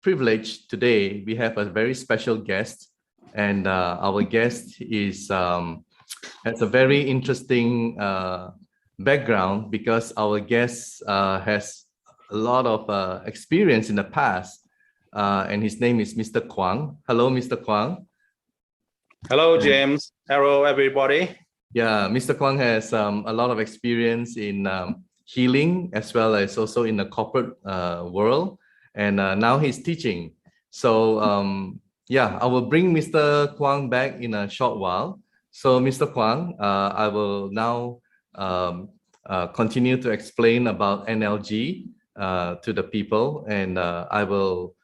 Privileged today. We have a very special guest, and our guest is has a very interesting background because our guest has a lot of experience in the past, and his name is Mr. Kwang. Hello, Mr. Kwang. Hello, James. Hello, everybody. Yeah, Mr. Kwang has a lot of experience in healing as well as also in the corporate world. And now he's teaching. So yeah, I will bring Mr. Kwang back in a short while. So Mr. Kwang, I will now continue to explain about NLG to the people, and I will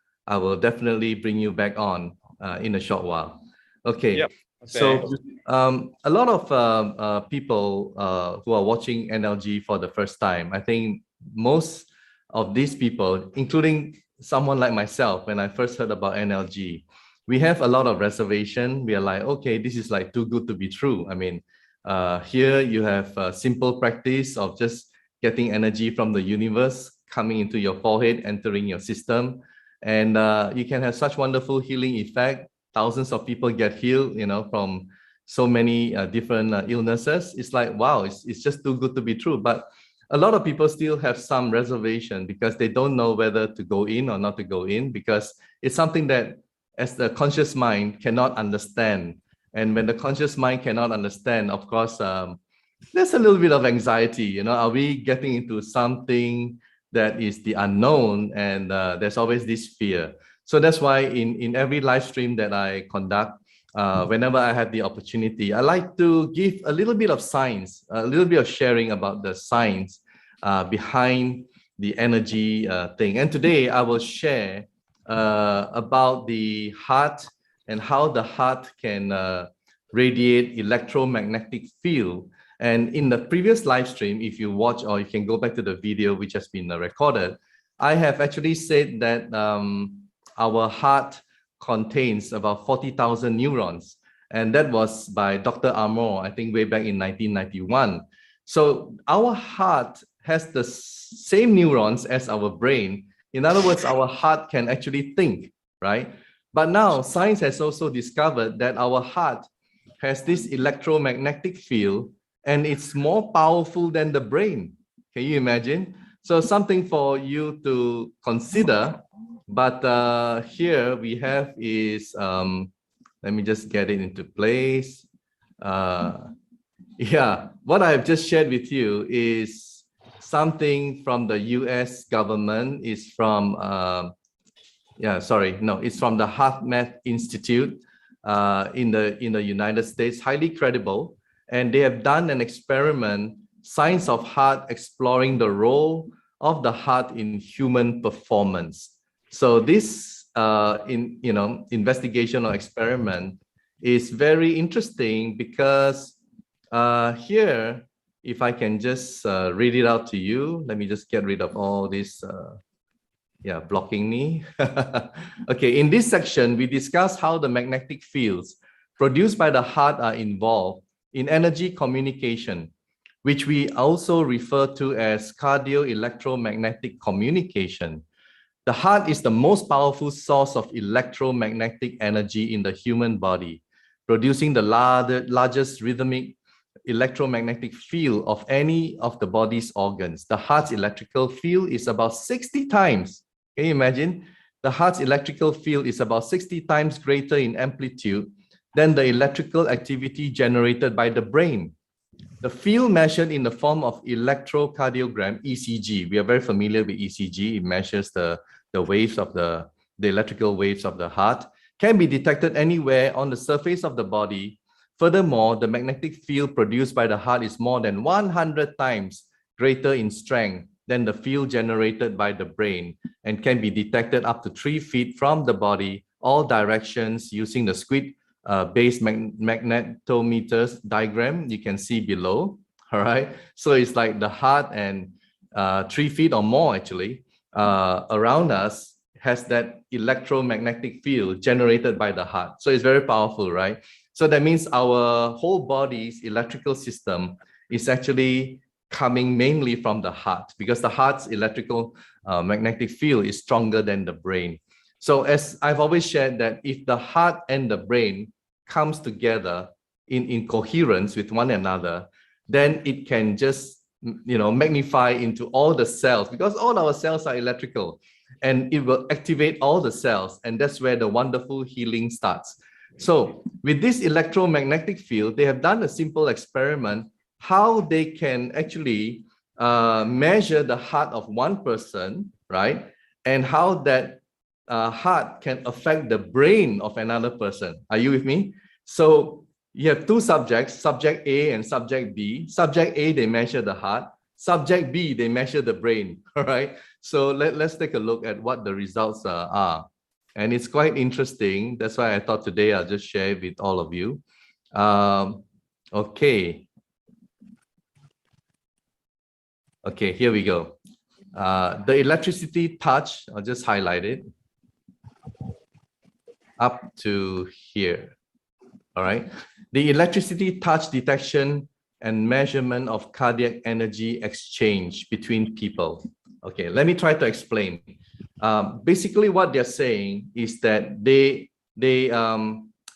definitely bring you back on in a short while. Okay. Yep. Okay. So a lot of people who are watching NLG for the first time, I think most of these people, including someone like myself, when I first heard about NLG, we have a lot of reservation. We are like, okay, this is like too good to be true. I mean, here you have a simple practice of just getting energy from the universe coming into your forehead, entering your system, and you can have such wonderful healing effect. Thousands of people get healed, you know, from so many different illnesses. It's like, wow, it's just too good to be true. But a lot of people still have some reservation because they don't know whether to go in or not to go in, because it's something that as the conscious mind cannot understand. And when the conscious mind cannot understand, of course, there's a little bit of anxiety, you know, are we getting into something that is the unknown? And there's always this fear. So that's why in every live stream that I conduct, whenever I have the opportunity, I like to give a little bit of science, a little bit of sharing about the science behind the energy thing. And today I will share about the heart and how the heart can radiate electromagnetic field. And in the previous live stream, if you watch, or you can go back to the video which has been recorded, I have actually said that our heart contains about 40,000 neurons. And that was by Dr. Armour, I think way back in 1991. So our heart has the same neurons as our brain. In other words, our heart can actually think, right? But now science has also discovered that our heart has this electromagnetic field, and it's more powerful than the brain. Can you imagine? So something for you to consider. But here we have is, let me just get it into place. Yeah, what I've just shared with you is something from the US government. Is from, it's from the HeartMath Institute in the United States, highly credible. And they have done an experiment, Science of Heart, exploring the role of the heart in human performance. So this investigation or experiment is very interesting because here, if I can just read it out to you, let me just get rid of all this, blocking me. Okay, in this section, we discuss how the magnetic fields produced by the heart are involved in energy communication, which we also refer to as cardio-electromagnetic communication. The heart is the most powerful source of electromagnetic energy in the human body, producing the largest rhythmic electromagnetic field of any of the body's organs. The heart's electrical field is about 60 times. Can you imagine? The heart's electrical field is about 60 times greater in amplitude than the electrical activity generated by the brain. The field measured in the form of electrocardiogram, ECG. We are very familiar with ECG. It measures the waves of the electrical waves of the heart, can be detected anywhere on the surface of the body. Furthermore, the magnetic field produced by the heart is more than 100 times greater in strength than the field generated by the brain, and can be detected up to 3 feet from the body, all directions, using the squid base magnetometers diagram you can see below. All right, so it's like the heart and 3 feet or more actually around us has that electromagnetic field generated by the heart. So it's very powerful, right? So that means our whole body's electrical system is actually coming mainly from the heart, because the heart's electrical magnetic field is stronger than the brain. So as I've always shared, that if the heart and the brain comes together in coherence with one another, then it can just, magnify into all the cells, because all our cells are electrical, and it will activate all the cells, and that's where the wonderful healing starts. So with this electromagnetic field, they have done a simple experiment how they can actually measure the heart of one person, right? And how that heart can affect the brain of another person. Are you with me? So you have two subjects, subject A and subject B. Subject A, they measure the heart. Subject B, they measure the brain, all right? So let's take a look at what the results are. And it's quite interesting. That's why I thought today I'll just share it with all of you. Okay. Okay, here we go. The electricity touch, I'll just highlight it up to here. All right. The electricity touch detection and measurement of cardiac energy exchange between people. Okay, let me try to explain. Basically, what they're saying is that they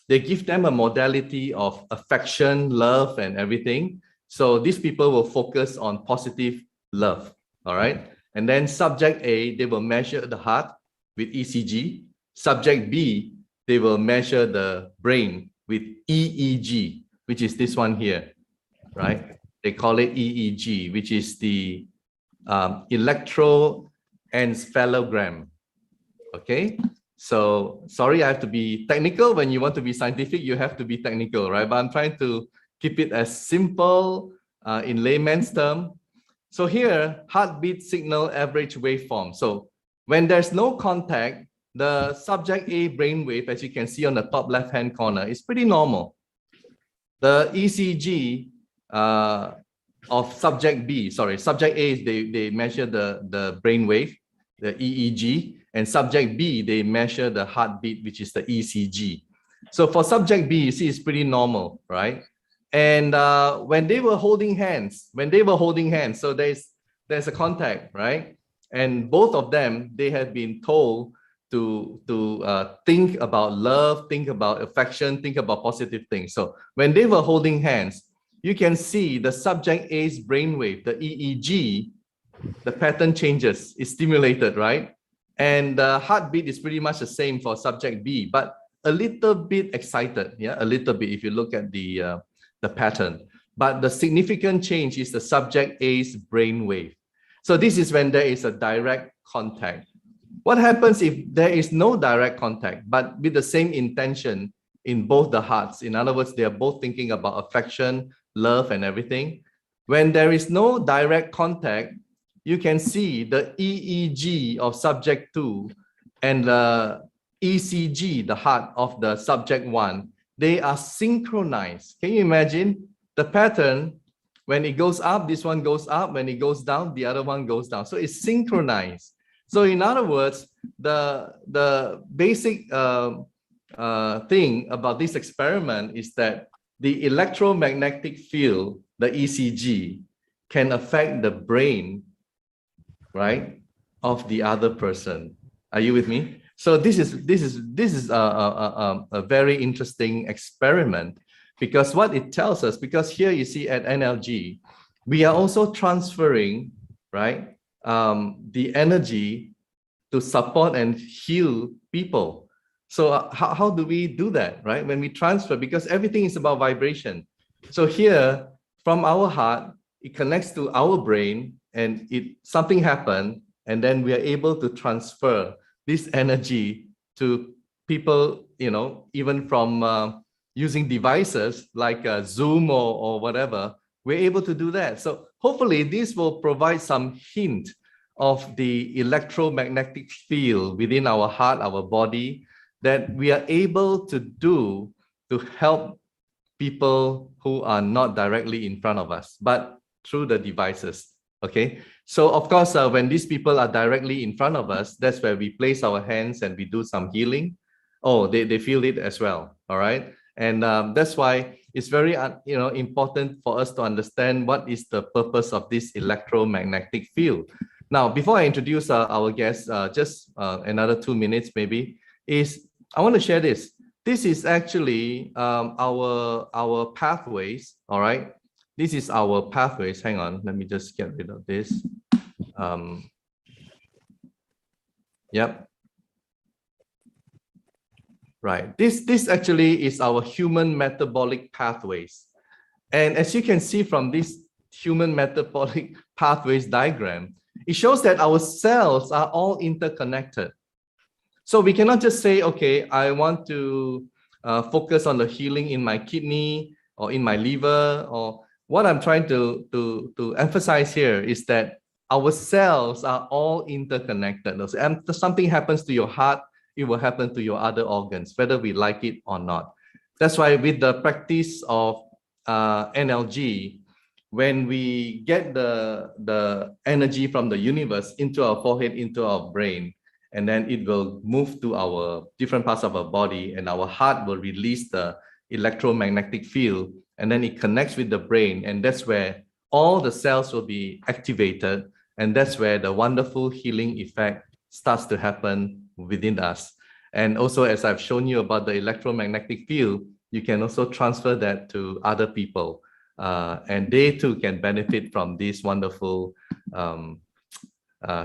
give them a modality of affection, love, and everything. So these people will focus on positive love. All right. And then subject A, they will measure the heart with ECG. Subject B, they will measure the brain with EEG, which is this one here, right? They call it EEG, which is the electroencephalogram. Okay, so sorry, I have to be technical. When you want to be scientific, you have to be technical, right? But I'm trying to keep it as simple in layman's term. So here, heartbeat signal average waveform. So when there's no contact, the subject A brainwave, as you can see on the top left-hand corner, is pretty normal. The ECG of subject B, sorry, subject A, they measure the brainwave, the EEG, and subject B, they measure the heartbeat, which is the ECG. So for subject B, you see it's pretty normal, right? And when they were holding hands, so there's a contact, right? And both of them, they had been told to think about love, think about affection, think about positive things. So when they were holding hands, you can see the subject A's brainwave, the EEG, the pattern changes, is stimulated, right? And the heartbeat is pretty much the same for subject B, but a little bit excited, yeah, a little bit if you look at the pattern. But the significant change is the subject A's brainwave. So this is when there is a direct contact. What happens if there is no direct contact, but with the same intention in both the hearts? In other words, they are both thinking about affection, love, and everything. When there is no direct contact, you can see the EEG of subject 2 and the ECG, the heart of the subject 1, they are synchronized. Can you imagine the pattern? When it goes up, this one goes up. When it goes down, the other one goes down. So it's synchronized. So in other words, the basic thing about this experiment is that the electromagnetic field, the ECG, can affect the brain, right, of the other person. Are you with me? So this is a very interesting experiment, because what it tells us, because here you see at NLG, we are also transferring, right, the energy to support and heal people. So how do we do that, right? When we transfer, because everything is about vibration. So here, from our heart, it connects to our brain, and something happened, and then we are able to transfer this energy to people, even from using devices like Zoom or whatever. We're able to do that. So hopefully this will provide some hint of the electromagnetic field within our heart, our body, that we are able to do to help people who are not directly in front of us, but through the devices. Okay. So of course, when these people are directly in front of us, that's where we place our hands and we do some healing. Oh, they feel it as well. All right. And that's why it's very important for us to understand what is the purpose of this electromagnetic field. Now, before I introduce our guest, just another 2 minutes maybe, I want to share this. This is actually our pathways, all right? This is our pathways. Hang on, let me just get rid of this. Yep. Right. This actually is our human metabolic pathways. And as you can see from this human metabolic pathways diagram, it shows that our cells are all interconnected. So we cannot just say, okay, I want to focus on the healing in my kidney or in my liver. Or what I'm trying to emphasize here is that our cells are all interconnected. So if something happens to your heart, it will happen to your other organs, whether we like it or not. That's why with the practice of NLG, when we get the energy from the universe into our forehead, into our brain, and then it will move to our different parts of our body, and our heart will release the electromagnetic field, and then it connects with the brain, and that's where all the cells will be activated, and that's where the wonderful healing effect starts to happen within us. And also, as I've shown you about the electromagnetic field, you can also transfer that to other people, and they too can benefit from this wonderful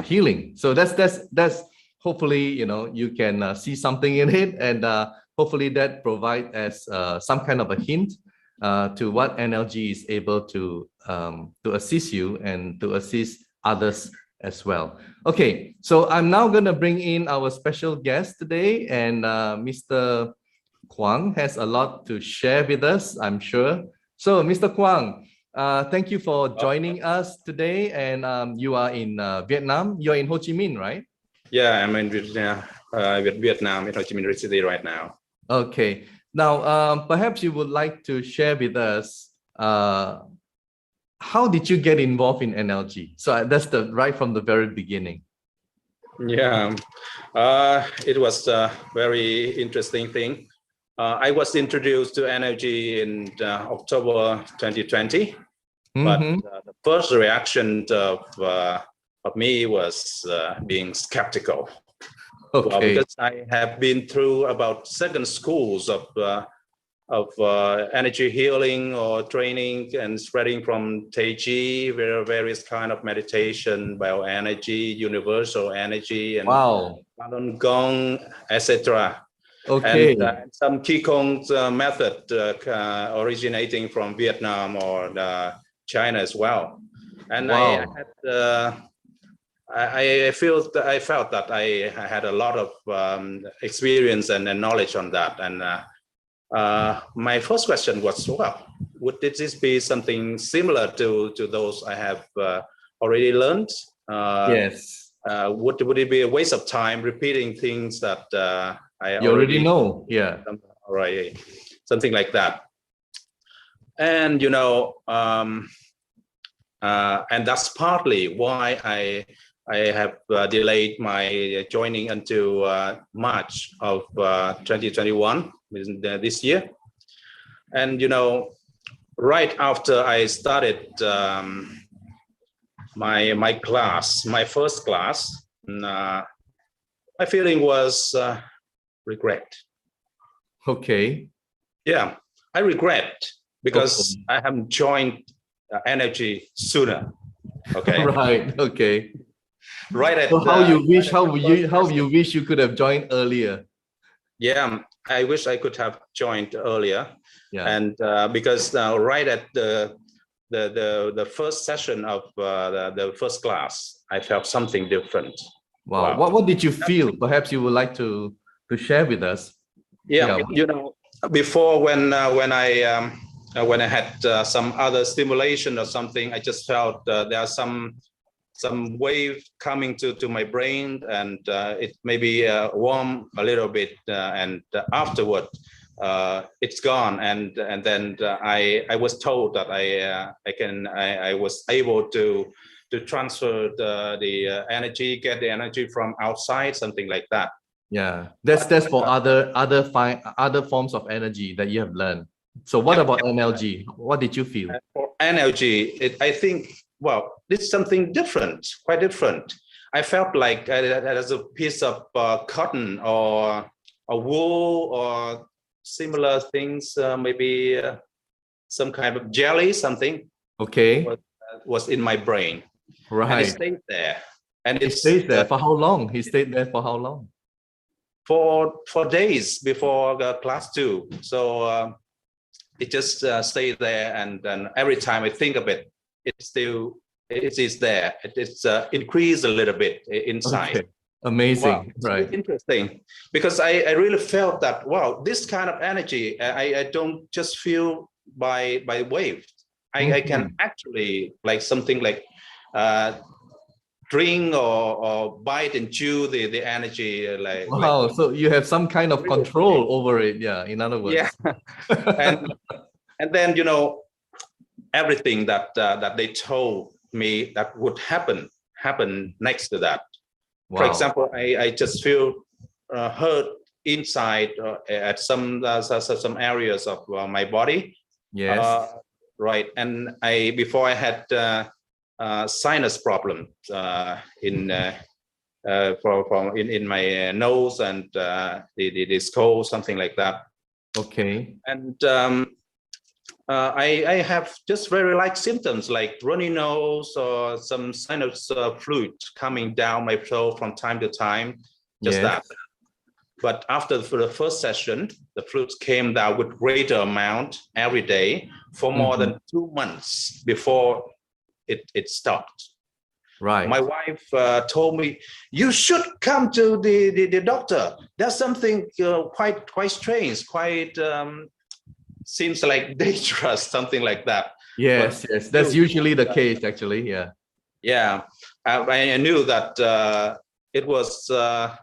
healing. So that's hopefully you can see something in it, and hopefully that provides as some kind of a hint to what NLG is able to assist you and to assist others as well. Okay, so I'm now going to bring in our special guest today, and Mr. Kwang has a lot to share with us, I'm sure. So Mr. Kwang, thank you for joining us today, and you are in Vietnam. You're in Ho Chi Minh, right? Yeah, I'm in Vietnam, in Ho Chi Minh City right now. Okay, now perhaps you would like to share with us how did you get involved in NLG? So that's right from the very beginning. Yeah, it was a very interesting thing. I was introduced to NLG in October 2020, but the first reaction of me was being skeptical. Okay. Well, because I have been through about 7 schools of energy healing or training and spreading from Tai Chi, various kind of meditation, bioenergy, universal energy, and Falun Gong, etc. Okay. And some Qigong method originating from Vietnam or China as well. And I felt that I had a lot of experience and knowledge on that. And my first question was, well, would this be something similar to those I have already learned? Yes. Would it be a waste of time repeating things that I you already know? Yeah. Right, something like that. And and that's partly why I have delayed my joining until March of 2021, this year. And right after I started my class, my first class, my feeling was regret. Okay. Yeah, I regret because I haven't joined NLG sooner. Okay. Right. Okay. Right at so how you wish you could have joined earlier? Yeah, I wish I could have joined earlier. Yeah. And because right at the first session of the first class, I felt something different. Wow. What did you feel? Perhaps you would like to share with us. Yeah. Before when I had some other stimulation or something, I just felt there are some wave coming to my brain, and it maybe warm a little bit, and afterward it's gone, and then I was told that I was able to transfer the energy, get the energy from outside, something like that. Yeah, that's for other forms of energy that you have learned. So what about NLG? What did you feel? For energy, I think, well, this is something different, quite different. I felt like as a piece of cotton or a wool or similar things, maybe some kind of jelly, something. Okay. Was in my brain. Right. And it stayed there. And it stays there for how long? He stayed there for how long? For days before class 2. So it just stayed there, and every time I think of it, it is there. It's increased a little bit inside. Okay. Amazing. Wow, it's right. Interesting, because I really felt that, wow, this kind of energy I don't just feel by wave. I can actually, like something like drink or bite and chew the energy. Wow, so you have some kind of control over it. Yeah, in other words. Yeah. and then, you know, everything that they told me that would happen next to that. Wow. For example, I just feel hurt inside at some areas of my body. Yes. Right. And before I had sinus problems in my nose and the skull, something like that. Okay. And I have just very light symptoms like runny nose or some sinus fluid coming down my throat from time to time, just that. But after the first session, the fluids came down with greater amount every day for more than 2 months before it stopped. Right. My wife told me, you should come to the doctor. There's something quite strange, quite seems like dangerous, something like that. Yes, yes, that's usually the case, actually. Yeah. Yeah, I knew that it was the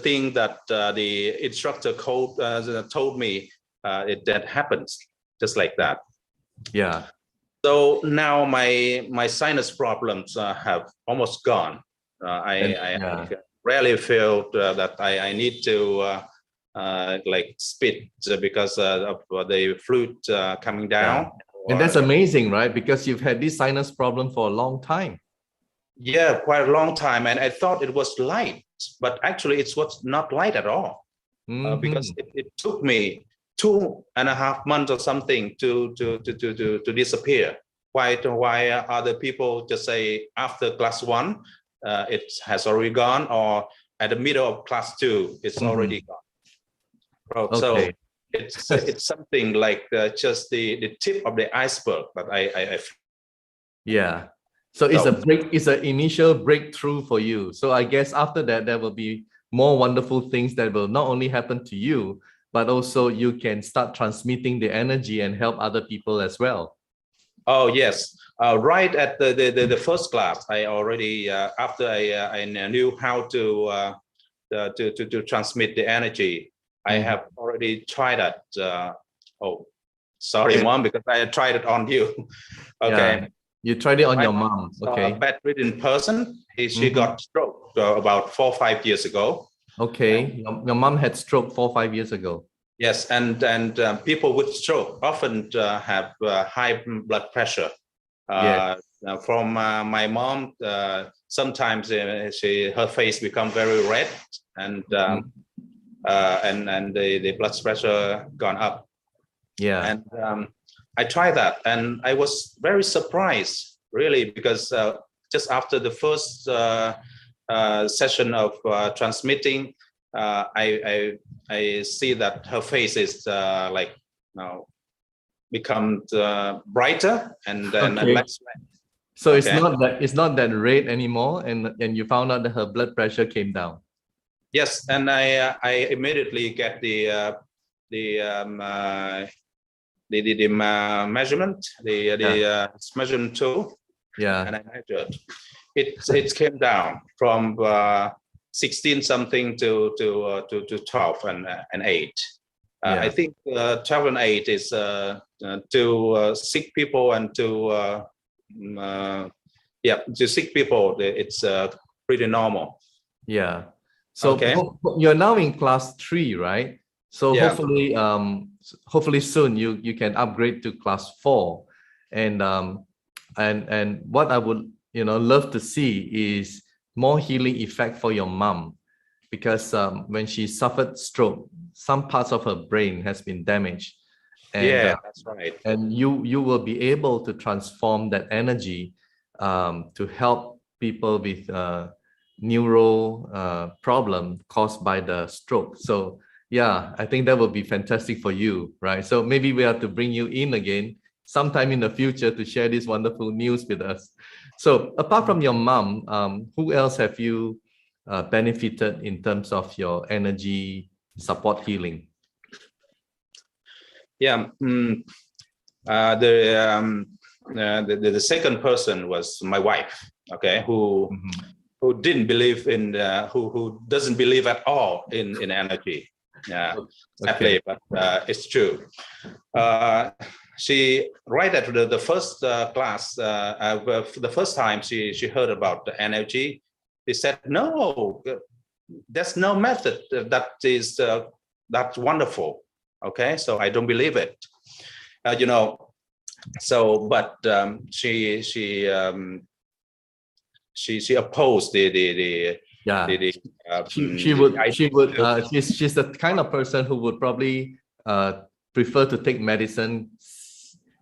thing that the instructor told me that happens just like that. Yeah. So now my sinus problems have almost gone. I rarely feel that I need to like spit because of the fluid coming down. Yeah. And that's amazing, right? Because you've had this sinus problem for a long time. Yeah, quite a long time. And I thought it was light, but actually it was not light at all. Because it took me 2.5 months or something to disappear. Why other people just say after class 1 it has already gone, or at the middle of class 2 it's already gone. So it's something like just the tip of the iceberg that I yeah. So it's an initial breakthrough for you. So I guess after that, there will be more wonderful things that will not only happen to you, but also you can start transmitting the energy and help other people as well. Oh, yes. Right at the first class, I already, after I knew how to transmit the energy, I have already tried that. Oh, sorry, Mom, because I tried it on you. Okay. Yeah. You tried it on your mom. Okay. Bedridden person. She got stroke about 4 or 5 years ago. Okay. Your mom had stroke 4 or 5 years ago. Yes, and people with stroke often have high blood pressure. From my mom, sometimes her face become very red, and the blood pressure gone up. Yeah. And I tried that, and I was very surprised, really, because just after the first session of transmitting, I see that her face is like now become brighter and less red. So it's not that red anymore, and you found out that her blood pressure came down. Yes, and I immediately get the measurement, the measurement tool. Yeah. And I measured. It came down from 16 something to 12 and 8. I think 12 and 8 is to sick people, and to sick people it's pretty normal. Yeah. So Okay. you're now in class 3, right? So Yeah. hopefully soon you can upgrade to class 4. And what I would love to see is more healing effect for your mom, because when she suffered stroke, some parts of her brain has been damaged. And Yeah, that's right. and you will be able to transform that energy to help people with neuro problem caused by the stroke. So yeah, I think that would be fantastic for you, right? So maybe we have to bring you in again sometime in the future to share this wonderful news with us. So apart from your mom, who else have you benefited in terms of your energy support healing? Yeah. The second person was my wife. Okay, who didn't believe in who doesn't believe at all in energy. Yeah, sadly, but it's true. She right at the first class, the first time she heard about the energy, she said, "No, there's no method that is that's wonderful." Okay, so I don't believe it. So but she opposed she's the kind of person who would probably prefer to take medicine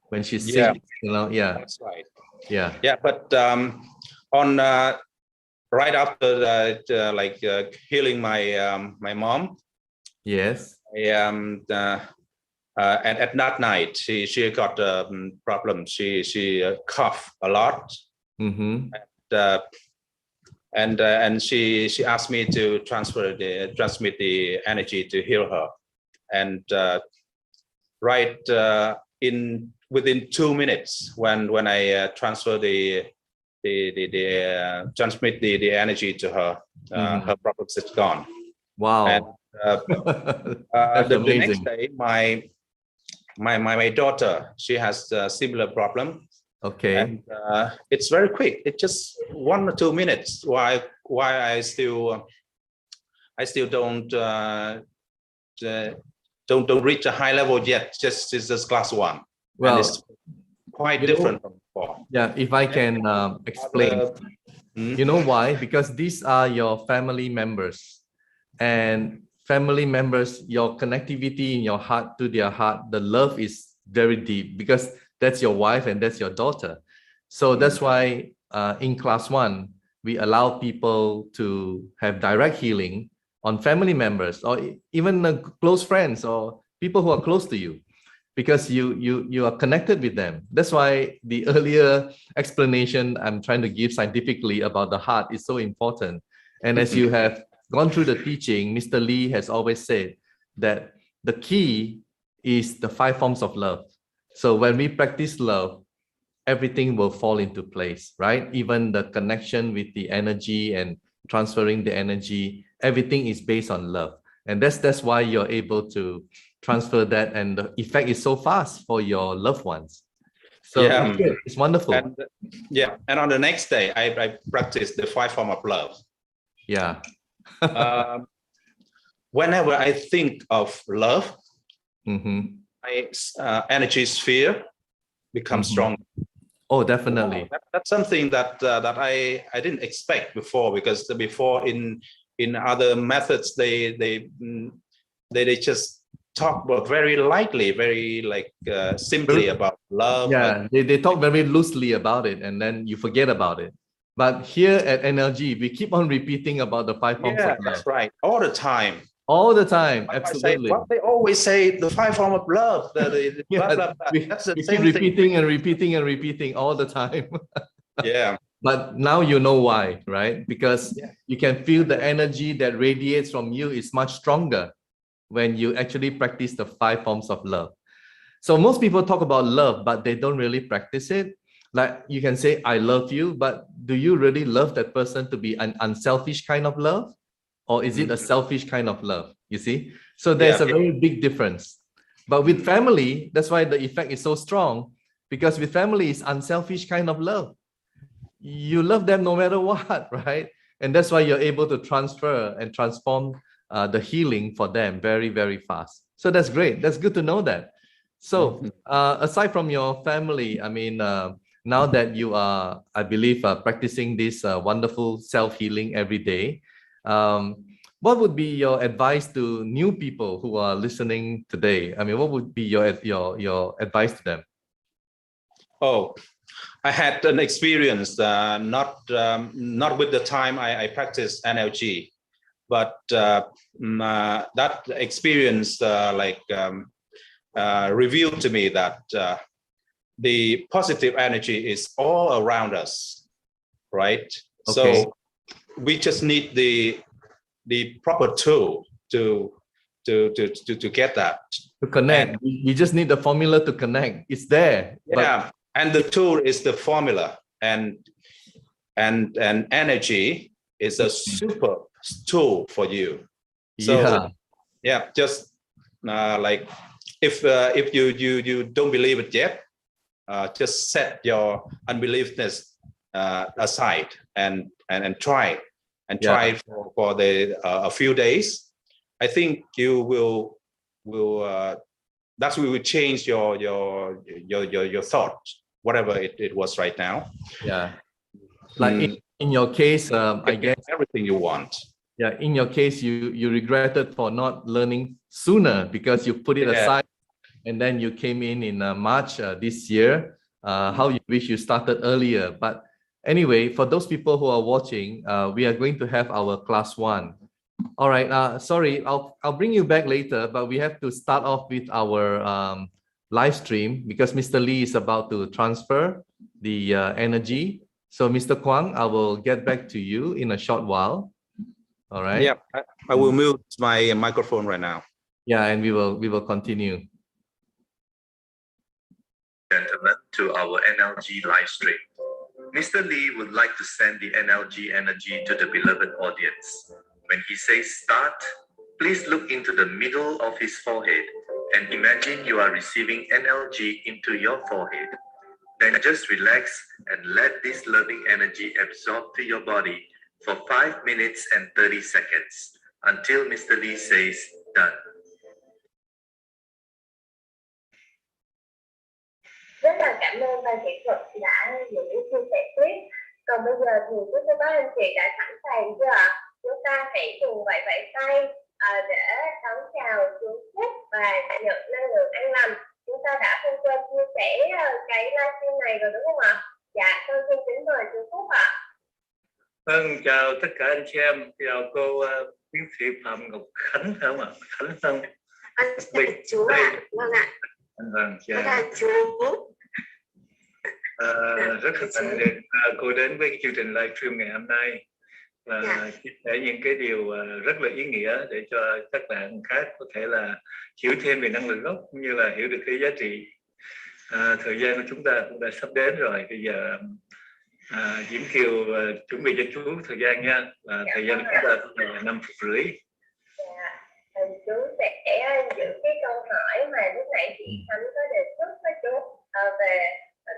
when she's sick. Yeah, that's right. Yeah, but on right after that, healing my mom. Yes. And at that night, she got a problem. She coughed a lot, and she asked me to transmit the energy to heal her. And within 2 minutes, when I transfer transmit the energy to her, her problems is gone. Wow. And the next day, my daughter, she has a similar problem. Okay. And it's very quick. It's just 1 or 2 minutes. Why I still don't reach a high level yet. It's just class 1. Well, and it's quite different from before. Yeah, if I can explain. You know why? Because these are your family members, and family members, your connectivity in your heart to their heart, the love is very deep, because that's your wife and that's your daughter. So that's why in class 1, we allow people to have direct healing on family members, or even close friends or people who are close to you, because you are connected with them. That's why the earlier explanation I'm trying to give scientifically about the heart is so important. And as you have gone through the teaching, Mr. Lee has always said that the key is the 5 forms of love. So when we practice love, everything will fall into place, right? Even the connection with the energy and transferring the energy, everything is based on love. And that's why you're able to transfer that, and the effect is so fast for your loved ones. So yeah, it's wonderful. And, and on the next day, I practiced the 5 forms of love. Yeah. Whenever I think of love, my energy sphere becomes strong. Oh, definitely. That's something that I didn't expect before, because before in other methods they just talk about very lightly, very simply about love. Yeah, they talk very loosely about it, and then you forget about it. But here at NLG, we keep on repeating about the 5 forms of love. That's right. All the time. All the time. Absolutely. They always say the 5 forms of love. We keep repeating and repeating and repeating all the time. Yeah. But now you know why, right? Because you can feel the energy that radiates from you is much stronger when you actually practice the 5 forms of love. So most people talk about love, but they don't really practice it. Like you can say, I love you, but do you really love that person to be an unselfish kind of love? Or is it a selfish kind of love? You see? So there's a very big difference. But with family, that's why the effect is so strong, because with family, it's unselfish kind of love. You love them no matter what, right? And that's why you're able to transfer and transform the healing for them very, very fast. So that's great. That's good to know that. So aside from your family, I mean, now that you are, I believe, practicing this wonderful self-healing every day, what would be your advice to new people who are listening today? I mean, what would be your advice to them? Oh, I had an experience, not with the time I practiced NLG, but that experience revealed to me that the positive energy is all around us, right? Okay. So we just need the proper tool to get that. To connect, you just need the formula to connect. It's there. Yeah, and the tool is the formula, and energy is a super tool for you. So yeah, just like if you don't believe it yet, just set your unbeliefness aside and try for a few days. I think you will will change your thought, whatever it was right now. Yeah, like in your case, I guess everything you want. Yeah, in your case, you regretted for not learning sooner because you put it aside, and then you came in March this year. How you wish you started earlier. But anyway, for those people who are watching, we are going to have our class 1. All right. Sorry, I'll bring you back later, but we have to start off with our live stream because Mr. Lee is about to transfer the energy. So Mr. Kwang, I will get back to you in a short while. All right. Yeah, I will mute my microphone right now. Yeah, and we will continue. Gentlemen, to our NLG live stream. Mr. Lee would like to send the NLG energy to the beloved audience. When he says start, please look into the middle of his forehead and imagine you are receiving NLG into your forehead. Then just relax and let this loving energy absorb to your body for 5 minutes and 30 seconds until Mr. Lee says done. Rất là cảm ơn ban kỹ thuật đã những chia sẻ tiếp. Còn bây giờ thì các bác anh chị đã sẵn sàng chưa ạ? Chúng ta hãy cùng vẫy vẫy tay để đón chào chú Phúc và nhận năng lượng an lành. Chúng ta đã không quên chia sẻ cái livestream này rồi đúng không ạ? Dạ, tôi xin kính mời chú Phúc ạ. Vâng, chào tất cả anh chị em, chào cô tiến sĩ Phạm Ngọc Khánh phải không ạ? Khánh Tân. Anh chú ạ, vâng ạ. Vâng, chào. Chú. Rất là hạnh được cô đến với cái chương trình livestream ngày hôm nay và chia sẻ những cái điều rất là ý nghĩa để cho các bạn khác có thể là hiểu thêm về năng lượng gốc cũng như là hiểu được cái giá trị. Thời gian của chúng ta cũng đã sắp đến rồi. Bây giờ Diễm Kiều chuẩn bị cho chú thời gian nha. Thời gian của chúng ta là 5 phút rưỡi. Chú sẽ giữ cái câu hỏi mà lúc nãy chị Khánh có đề xuất với chú về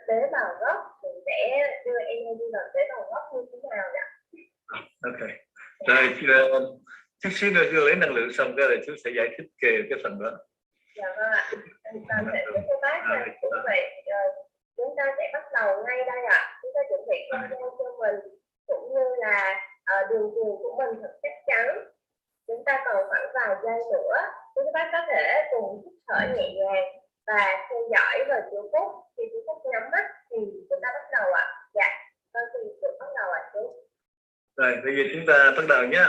tế bào gốc, thì sẽ đưa energy vào tế bào gốc như thế nào ạ? Ok. Rồi chút xíu nữa đưa lấy năng lượng xong cái là chú sẽ giải thích về cái phần đó. Dạ vâng ạ. Toàn thể với cô bác là cũng vậy. Chúng ta sẽ bắt đầu ngay đây ạ. Chúng ta chuẩn bị không gian cho mình cũng như là đường truyền của mình thật chắc chắn. Chúng ta còn khoảng vài giây nữa. Các bác có thể cùng hít thở nhẹ nhàng và theo dõi vào chú Phúc. Khi chú Phúc nhắm mắt thì chúng ta bắt đầu ạ. Dạ, con xin được bắt đầu ạ chú. Rồi, bây giờ chúng ta bắt đầu nhé.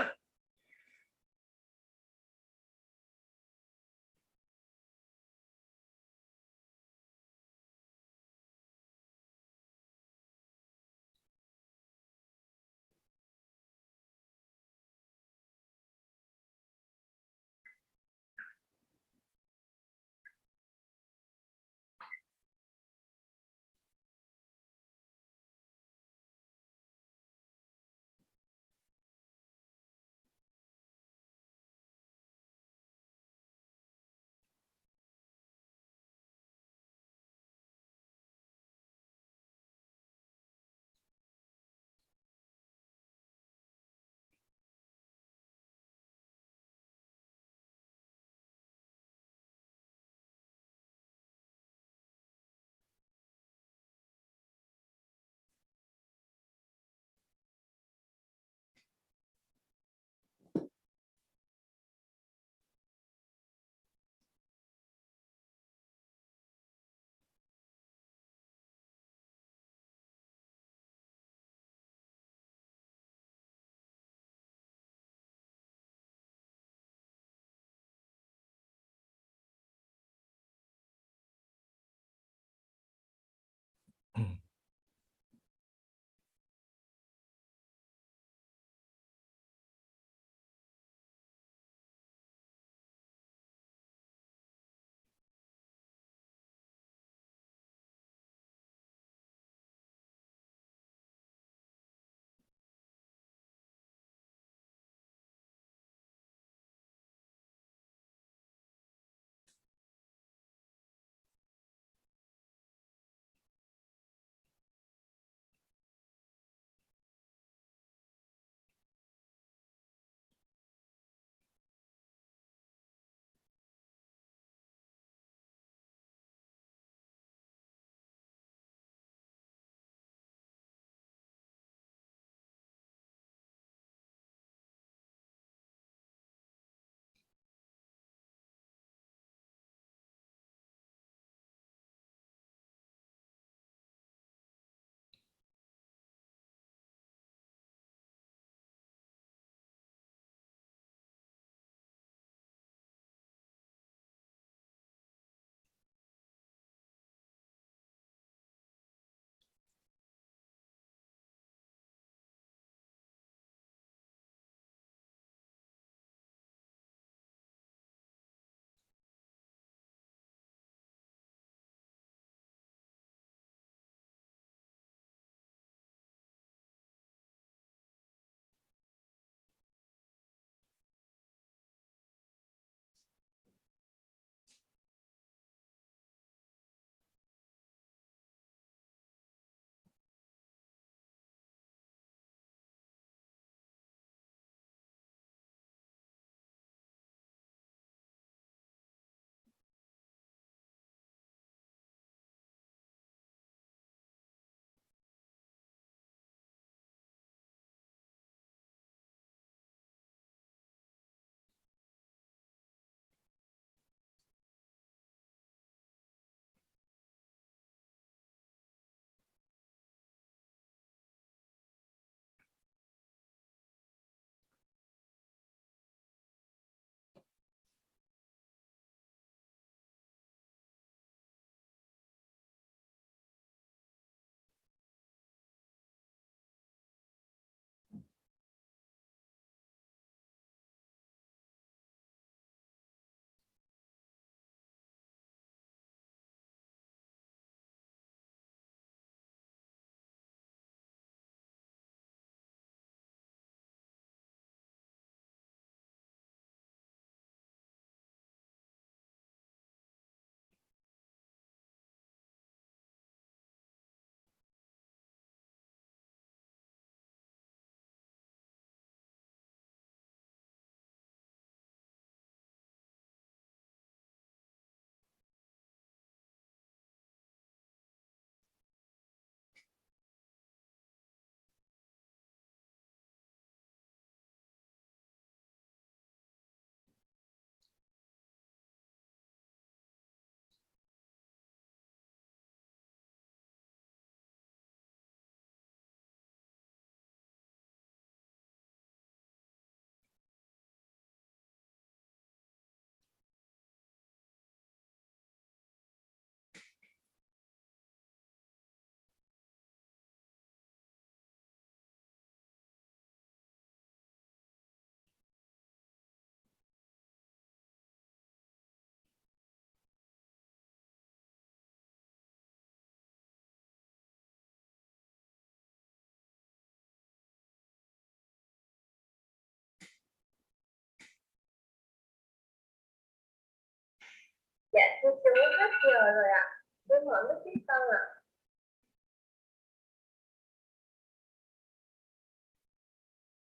Dạ thưa chú hết giờ rồi ạ. Tôi mở mic tiếp tân ạ.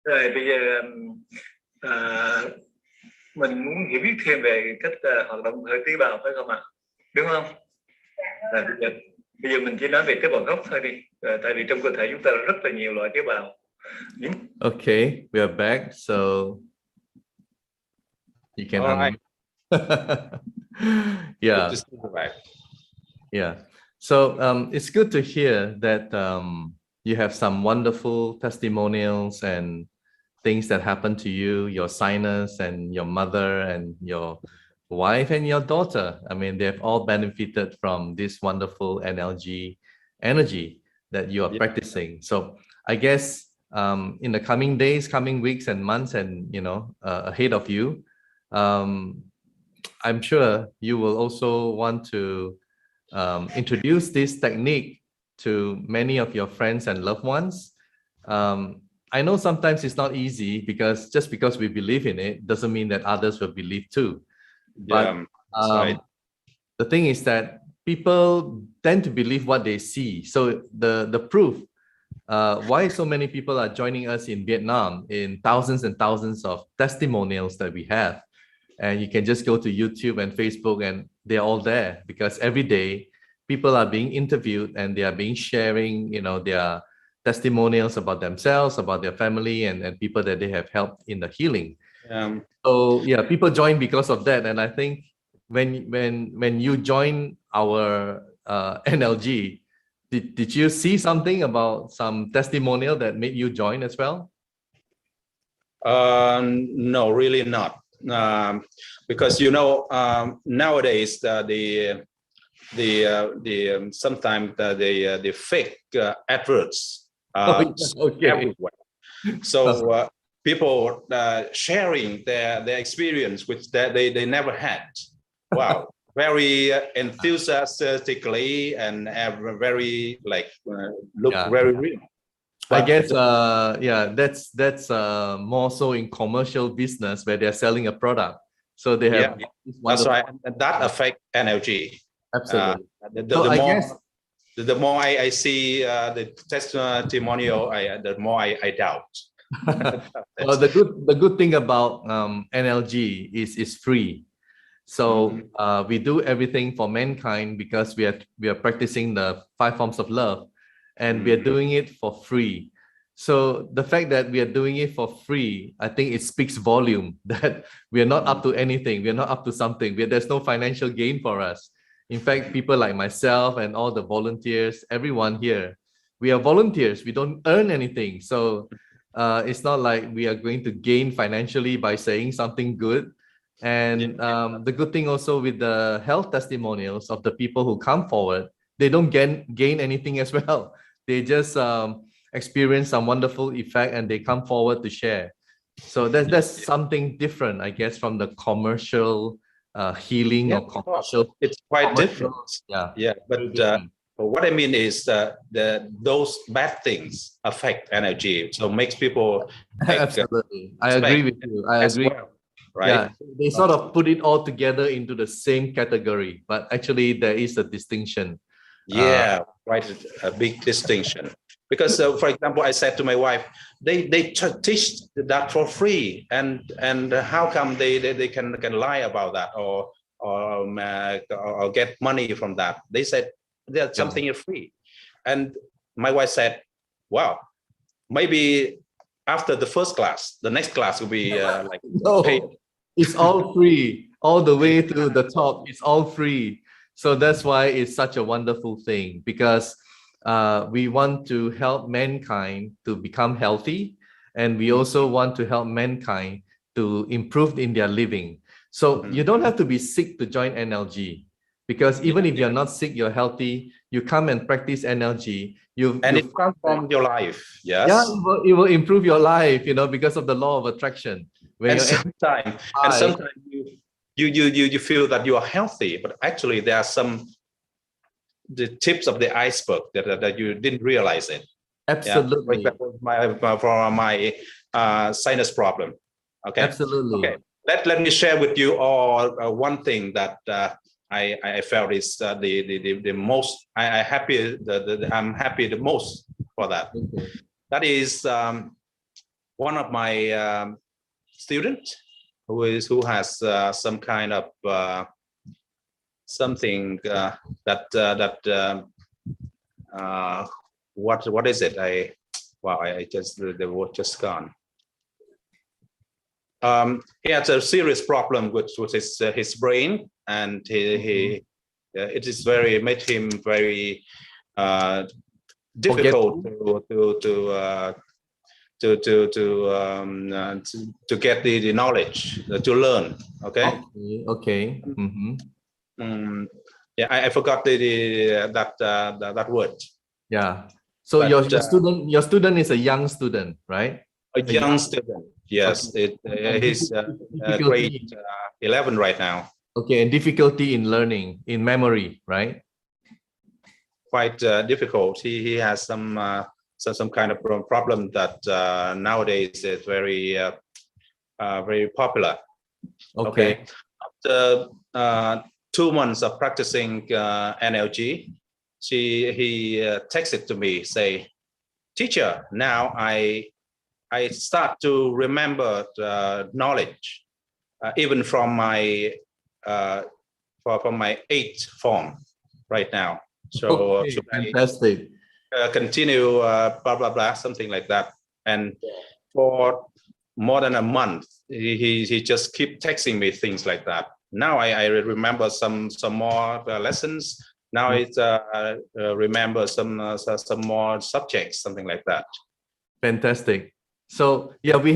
Rồi bây giờ mình muốn hiểu biết thêm về cách hoạt động hệ tế bào phải không ạ? Đúng không? Dạ. Bây giờ mình chỉ nói về tế bào gốc thôi đi. Tại vì trong cơ thể chúng ta rất là nhiều loại tế bào. Okay, we are back, so you can All right. Yeah. Good to see you back. Yeah. So it's good to hear that you have some wonderful testimonials and things that happened to you, your sinus and your mother and your wife and your daughter. I mean, they've all benefited from this wonderful NLG energy that you are practicing. So I guess in the coming days, coming weeks and months, and ahead of you, I'm sure you will also want to introduce this technique to many of your friends and loved ones. I know sometimes it's not easy because just because we believe in it doesn't mean that others will believe too. But right. The thing is that people tend to believe what they see. So the proof why so many people are joining us in Vietnam in thousands and thousands of testimonials that we have. And you can just go to YouTube and Facebook and they're all there because every day people are being interviewed and they are being sharing, their testimonials about themselves, about their family and people that they have helped in the healing. So yeah, people join because of that. And I think when you join our NLG, did you see something about some testimonial that made you join as well? No, really not. Because nowadays sometimes the fake adverts everywhere. So people sharing their experience which they never had. Wow, very enthusiastically and very very real. I guess that's more so in commercial business where they're selling a product. So they have that's right, and that affects NLG. Absolutely. The more I see the testimonial, the more I doubt. Well, the good thing about NLG is free. So we do everything for mankind because we are practicing the 5 forms of love, and we are doing it for free. So the fact that we are doing it for free, I think it speaks volume that we are not up to anything. We are not up to something. There's no financial gain for us. In fact, people like myself and all the volunteers, everyone here, we are volunteers. We don't earn anything. So it's not like we are going to gain financially by saying something good. And the good thing also with the health testimonials of the people who come forward, they don't gain anything as well. They just experience some wonderful effect and they come forward to share. So that's something different, I guess, from the commercial healing or commercial. It's quite different. But what I mean is that those bad things affect energy, so makes people absolutely. I agree with you. I agree. Well, right? Yeah, they sort of put it all together into the same category, but actually there is a distinction. Right, a big distinction. Because, for example, I said to my wife, they teach that for free, and how come they can lie about that or get money from that? They said there's something is free, and my wife said, "Wow, maybe after the first class, the next class will be no, paid." It's all free, all the way to the top. It's all free. So that's why it's such a wonderful thing, because we want to help mankind to become healthy, and we also want to help mankind to improve in their living. So you don't have to be sick to join NLG, because even if you're not sick, you're healthy, you come and practice NLG, it transforms your life. Yes. Yeah, it will improve your life, because of the law of attraction. And sometimes you feel that you are healthy, but actually there are the tips of the iceberg that you didn't realize it. Absolutely. For example, for my sinus problem. Okay. Absolutely. Okay. Let me share with you all one thing that I felt is the most I'm happy the most for that. Okay. That is one of my students who has some kind of something what is it? I just the word just gone. He has a serious problem with his brain, and it is made him very difficult to get the knowledge, to learn. Okay. Okay. I forgot that word. Yeah. So But, your student is a young student, right? A young student, yes. Okay. He's grade 11 right now. Okay, and difficulty in learning, in memory, right? Quite difficult. He has some kind of problem that nowadays is very very popular. Okay. After 2 months of practicing NLG, he texted to me, say, "Teacher, now I start to remember the knowledge, even from my 8th form right now. So Okay, should fantastic. I continue blah blah blah, something like that." And for more than a month, he just keep texting me things like that. Now I remember some more lessons. Now it's remember some more subjects, something like that. Fantastic. So yeah, we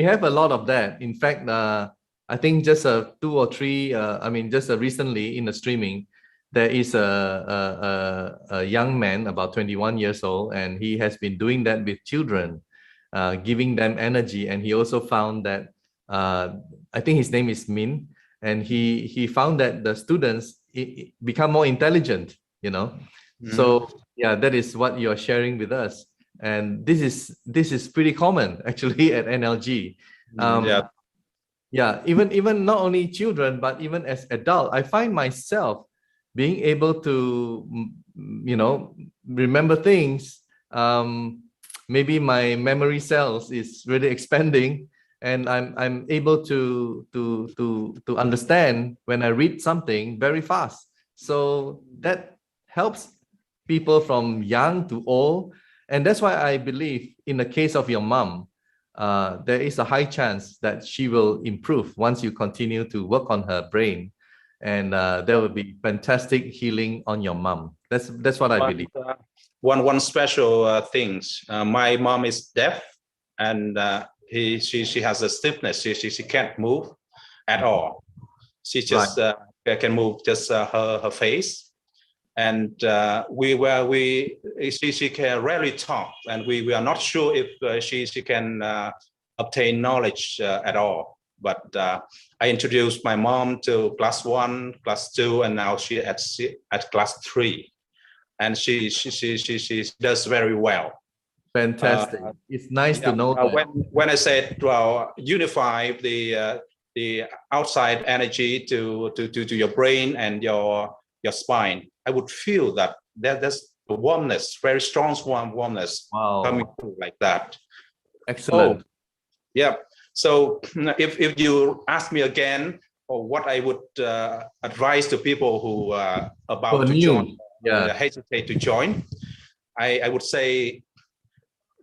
have a lot of that. In fact, I think just 2 or 3. I mean, just recently in the streaming, there is a young man about 21 years old, and he has been doing that with children, giving them energy. And he also found that I think his name is Min, and he found that the students become more intelligent. You know, so yeah, that is what you are sharing with us. And this is pretty common actually at NLG. Yeah, even not only children, but even as adult, I find myself being able to, you know, remember things. Maybe my memory cells is really expanding, and I'm able to understand when I read something very fast. So that helps people from young to old. And that's why I believe in the case of your mom, there is a high chance that she will improve once you continue to work on her brain, and there will be fantastic healing on your mom. That's what I believe. One special things. My mom is deaf, and she has a stiffness. She can't move at all. She just can move just her face. And she can rarely talk, and we are not sure if she can obtain knowledge at all. But I introduced my mom to class 1, class 2, and now she at class 3, and she does very well. Fantastic! It's nice to know that. When I said, well, unify the outside energy to your brain and your spine, I would feel that there's a warmness, very strong warmness coming through like that. Excellent. Yeah. So if you ask me again, or what I would advise to people who are about to join, hesitate to join, I would say,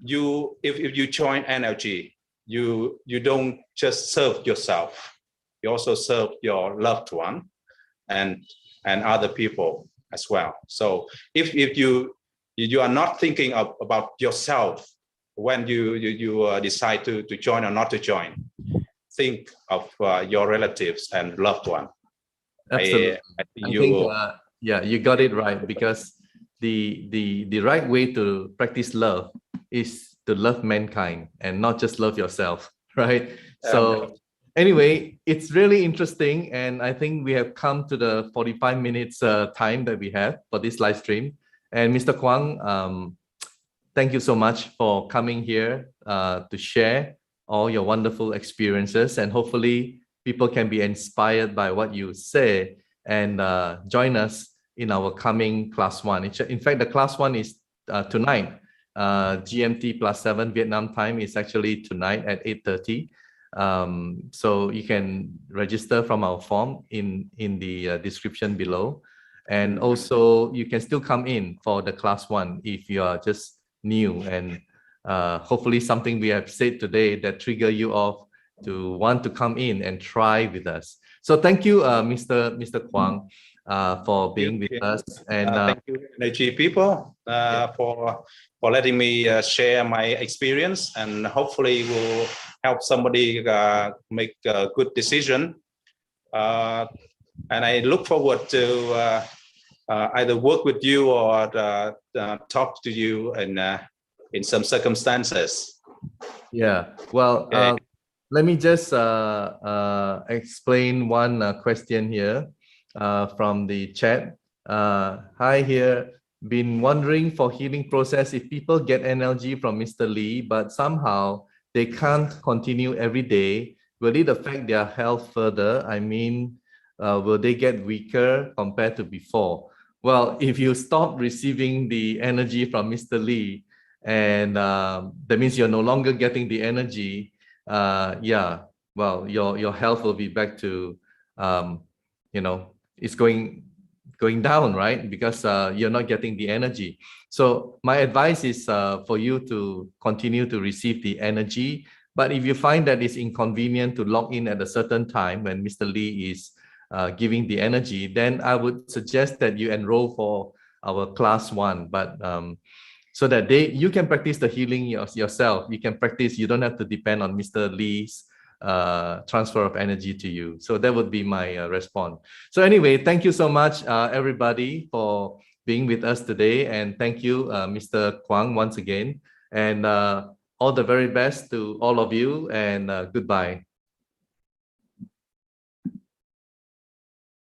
if you join NLG, you don't just serve yourself, you also serve your loved one and other people as well. So if you are not thinking about yourself when you decide to join or not to join, think of your relatives and loved one. Absolutely. I think you got it right, because the right way to practice love is to love mankind and not just love yourself, right? So anyway, it's really interesting, and I think we have come to the 45 minutes time that we have for this live stream. And Mr. Kwang, thank you so much for coming here to share all your wonderful experiences, and hopefully people can be inspired by what you say and join us in our coming class 1. In fact, the class 1 is tonight. GMT +7 Vietnam time is actually tonight at 8:30. So you can register from our form in the description below, and also you can still come in for the class 1 if you are just new, and hopefully something we have said today that trigger you off to want to come in and try with us. So thank you, Mr. Kwang, for being with us, and thank you, energy people, for letting me share my experience, and hopefully will help somebody make a good decision. And I look forward to either work with you or talk to you in some circumstances. Yeah, well, let me just explain one question here from the chat. Hi here, been wondering for healing process if people get NLG from Mr. Lee, but somehow they can't continue every day, will it affect their health further? I mean, will they get weaker compared to before? Well, if you stop receiving the energy from Mr. Lee, and that means you're no longer getting the energy, yeah, well, your health will be back to, you know, it's going down, right? Because you're not getting the energy. So my advice is for you to continue to receive the energy. But if you find that it's inconvenient to log in at a certain time when Mr. Lee is giving the energy, then I would suggest that you enroll for our class 1. But so that you can practice the healing yourself. You can practice, you don't have to depend on Mr. Lee's transfer of energy to you. So that would be my response. So anyway, thank you so much, everybody, for being with us today. And thank you, Mr. Kwang, once again. And all the very best to all of you, and goodbye.